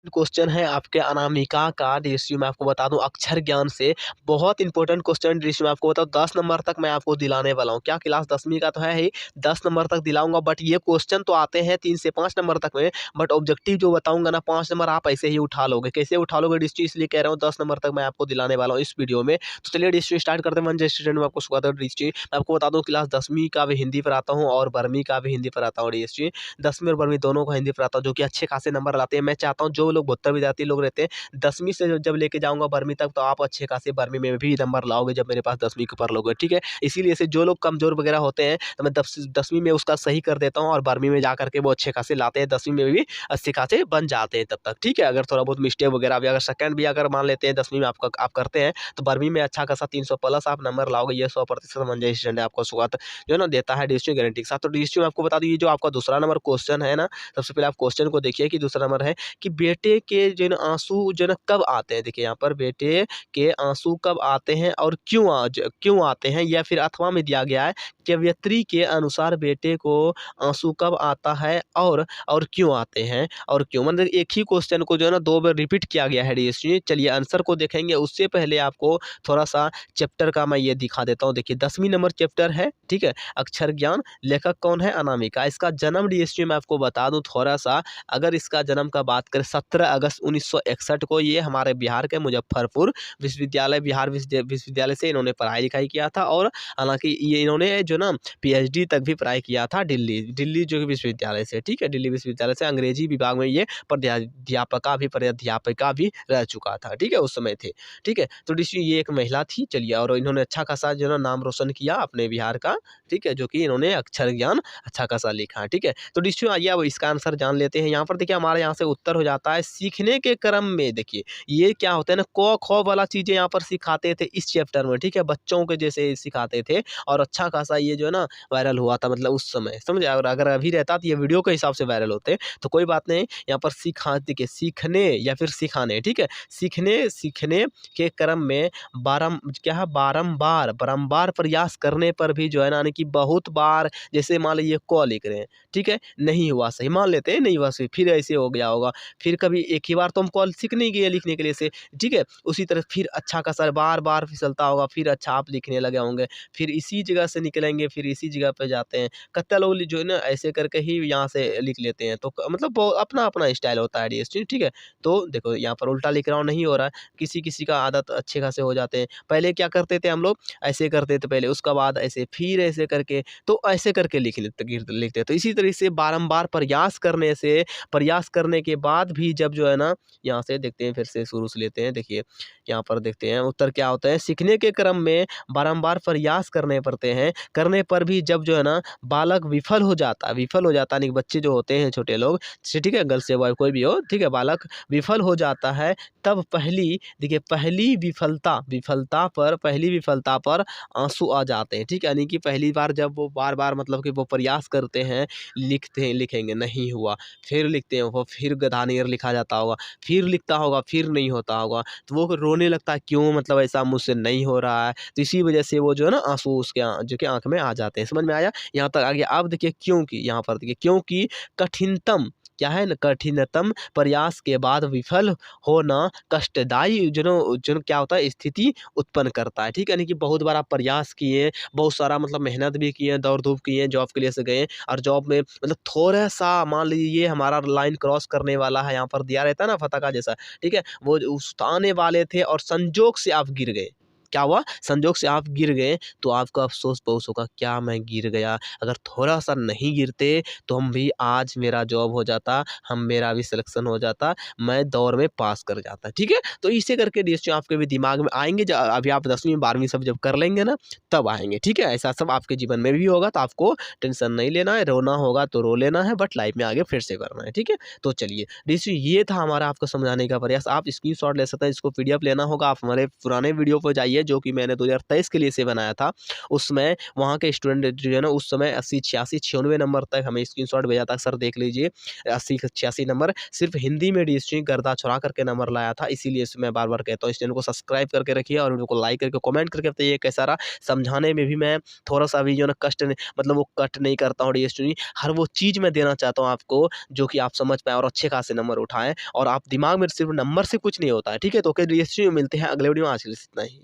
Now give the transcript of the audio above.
Question है आपके अनामिका का डीएसयू में आपको बता दूं अक्षर ज्ञान से बहुत इंपॉर्टेंट क्वेश्चन डीएसयू में आपको बताऊं 10 नंबर तक मैं आपको दिलाने वाला हूं। क्या क्लास 10वीं का तो है ही 10 नंबर तक दिलाऊंगा, बट ये क्वेश्चन तो आते हैं 3 से 5 नंबर तक में, बट ऑब्जेक्टिव जो बताऊंगा ना 5 नंबर आप ऐसे ही उठा लोगे। कैसे उठा लोगे डीएसयू इसलिए कह रहा हूँ 10 नंबर तक मैं आपको दिलाने वाला हूँ इस वीडियो में। तो चलिए डीएसयू स्टार्ट करते हैं। मन स्टूडेंट में आपको स्वागत है डीएसयू। मैं आपको बता दूं क्लास 10वीं का भी हिंदी पर आता हूँ और 12वीं का भी हिंदी पर आता हूँ डीएसयू। 10वीं और 12वीं दोनों को हिंदी पर आता हूँ, जो कि अच्छे खासे नंबर लाते हैं। मैं चाहता हूँ जो लोग 72 विद्यार्थी लोग रहते हैं 10वीं से जब लेके जाऊँगा 12वीं तक, तो आप अच्छे खासे 12वीं में भी नंबर लाओगे जब मेरे पास 10वीं के पर लोगे, ठीक है? इसीलिए से जो लोग कमज़ोर वगैरह होते हैं तो मैं 10वीं में उसका सही कर देता हूँ और 12वीं में जा कर के वो अच्छे खासे लाते हैं, 10वीं में भी अच्छे खासे बन जाते हैं तब तक, ठीक है? अगर थोड़ा बहुत मिस्टेक वगैरह भी अगर सेकंड भी अगर मान लेते हैं 10वीं में आप करते हैं, तो 12वीं में अच्छा खासा 300 प्लस आप नंबर लाओगे, ये 100% मंजय स्टूडेंट है आपको स्वागत जो है ना देता है डीएसयू गारंटी के साथ। तो डीएसयू में आपको बता दूँ ये जो आपका दूसरा नंबर क्वेश्चन है ना, सबसे पहले आप क्वेश्चन को देखिए कि दूसरा नंबर है कि बेटे के जो है ना आंसू जो है ना कब आते हैं। देखिए यहाँ पर बेटे के आंसू कब आते हैं और क्यों आते हैं, या फिर अथवा में दिया गया है कवयित्री के अनुसार बेटे को आंसू कब आता है और क्यों आते हैं और क्यों, मतलब एक ही क्वेश्चन को जो है ना 2 बार रिपीट किया गया है डीएसयू। चलिए आंसर को देखेंगे उससे पहले आपको थोड़ा सा चैप्टर का मैं ये दिखा देता हूँ। देखिए 10वीं नंबर चैप्टर है, ठीक है? अक्षर ज्ञान। लेखक कौन है? अनामिका। इसका जन्म डीएसयू में आपको बता दूं थोड़ा सा, अगर इसका जन्म का बात करें 17 अगस्त 1961 को, ये हमारे बिहार के मुजफ्फरपुर विश्वविद्यालय बिहार विश्वविद्यालय से इन्होंने पढ़ाई लिखाई किया था, और हालांकि ये इन्होंने जो ना पीएचडी तक भी पढ़ाई किया था दिल्ली जो कि विश्वविद्यालय से, ठीक है? दिल्ली विश्वविद्यालय से अंग्रेजी विभाग में ये प्राध्यापिका भी रह चुका था, ठीक है? उस समय थे, ठीक है? तो डीएसयू ये एक महिला थी, चलिए, और इन्होंने अच्छा खासा जो ना नाम रोशन किया अपने बिहार का, ठीक है? जो कि इन्होंने अक्षर ज्ञान अच्छा खासा लिखा, ठीक है? तो डीएसयू आइए अब इसका आंसर जान लेते हैं। यहाँ पर देखिए हमारे यहाँ से उत्तर हो जाता है सीखने के क्रम में। देखिए ये क्या होता है ना, क ख वाला चीज़ें यहाँ पर सिखाते थे इस चैप्टर में, ठीक है? बच्चों के जैसे सिखाते थे, और अच्छा खासा ये जो है ना वायरल हुआ था, मतलब उस समय, समझे? और अगर अभी रहता तो ये वीडियो के हिसाब से वायरल होते, तो कोई बात नहीं। यहाँ पर देखिए सीखने या फिर सिखाने, ठीक है? सीखने के क्रम में बारंबार प्रयास करने पर भी जो है ना, यानी कि बहुत बार, जैसे मान लीजिए क लिख रहे हैं, ठीक है? नहीं हुआ सही, मान लेते हैं नहीं हुआ सही, फिर ऐसे हो गया होगा, फिर कभी एक ही बार तो हम क सीख नहीं गए लिखने के लिए से, ठीक है? उसी तरह फिर अच्छा खासा बार-बार फिसलता होगा, फिर अच्छा आप लिखने लगे होंगे, फिर इसी जगह से निकलेंगे, फिर इसी जगह पे जाते हैं। कितने लोग जो है ना ऐसे करके ही यहाँ से लिख लेते हैं, तो मतलब अपना-अपना स्टाइल होता है डीएसयू, ठीक है? तो देखो यहाँ पर उल्टा लिख रहा हूँ, नहीं हो रहा है, किसी-किसी का आदत अच्छे खासे हो जाते हैं। पहले क्या करते थे हम लोग, ऐसे करते थे पहले, उसके बाद ऐसे, फिर ऐसे करके, तो ऐसे करके लिखते। तो इसी तरह से बारंबार प्रयास करने के बाद भी जब जो है ना, यहाँ से देखते हैं, फिर से शुरू से लेते हैं। देखिए यहाँ पर देखते हैं उत्तर क्या होता है। सीखने के क्रम में बारंबार प्रयास करने पर भी जब जो है ना बालक विफल हो जाता यानी कि बच्चे जो होते हैं छोटे लोग, ठीक है? गर्ल्स या बॉय कोई भी हो, ठीक है? बालक विफल हो जाता है, तब पहली विफलता पर आंसू आ जाते हैं, ठीक है? यानी कि पहली बार जब वो बार-बार, मतलब कि वो प्रयास करते हैं, लिखेंगे नहीं हुआ, फिर लिखते हैं वो, फिर गधानेर लिखा जाता होगा, फिर लिखता होगा, फिर नहीं होता होगा, तो वो रोने लगता है, क्यों, मतलब ऐसा मुझसे नहीं हो रहा है। तो इसी वजह से वो जो है ना आंसू उसके जो कि आँख में आ जाते हैं। समझ में आया? यहाँ तक आ गया। अब देखिए क्योंकि, यहाँ पर देखिए क्योंकि कठिनतम क्या है ना, कठिनतम प्रयास के बाद विफल होना कष्टदायी क्या होता है, स्थिति उत्पन्न करता है, ठीक है? यानी कि बहुत बार आप प्रयास किए, बहुत सारा मतलब मेहनत भी किए, दौड़-धूप किए, जॉब के लिए से गए, और जॉब में मतलब थोड़ा-सा मान लीजिए ये हमारा लाइन क्रॉस करने वाला है, यहाँ पर दिया रहता है ना पताका जैसा, ठीक है? वो उस आने वाले थे और संजोग से आप गिर गए। क्या हुआ? संजोग से आप गिर गए, तो आपको अफ़सोस बहुत होगा, क्या मैं गिर गया? अगर थोड़ा-सा नहीं गिरते तो हम भी आज मेरा जॉब हो जाता, मेरा भी सिलेक्शन हो जाता, मैं दौड़ में पास कर जाता, ठीक है? तो इसे करके डीएसयू आपके भी दिमाग में आएँगे, अभी आप 10वीं 12वीं सब जब कर लेंगे ना, तब आएँगे, ठीक है? ऐसा सब आपके जीवन में भी होगा, तो आपको टेंशन नहीं लेना है, रोना होगा तो रो लेना है, बट लाइफ में आगे फिर से करना है, ठीक है? तो चलिए डीएसयू ये था हमारा आपको समझाने का प्रयास। आप स्क्रीनशॉट ले सकते हैं, इसको पीडीएफ लेना होगा, आप हमारे पुराने वीडियो पे जाइए, है, जो कि मैंने 2023 के लिए इसे बनाया था। उसमें वहाँ के स्टूडेंट जो है ना उस समय 80, 86, 96 नंबर तक हमें स्क्रीनशॉट भेजा था, सर देख लीजिए 80, 86 नंबर सिर्फ हिंदी में डीएसयू गर्दा चुरा करके नंबर लाया था। इसीलिए इसे मैं बार-बार कहता हूँ इस चैनल को सब्सक्राइब करके रखिए और वीडियो को लाइक करके कमेंट करके बताइए कैसा रहा। समझाने में भी मैं थोड़ा-सा भी जो है ना कष्ट मतलब वो कट नहीं करता हूँ डीएसयू, हर वो चीज़ मैं देना चाहता हूँ आपको जो कि आप समझ पाएँ और अच्छे खासे नंबर उठाएँ और आप दिमाग में सिर्फ नंबर से कुछ नहीं होता है, ठीक है? तो ओके डीएसयू मिलते हैं अगले वीडियो में, आज के लिए इतना ही।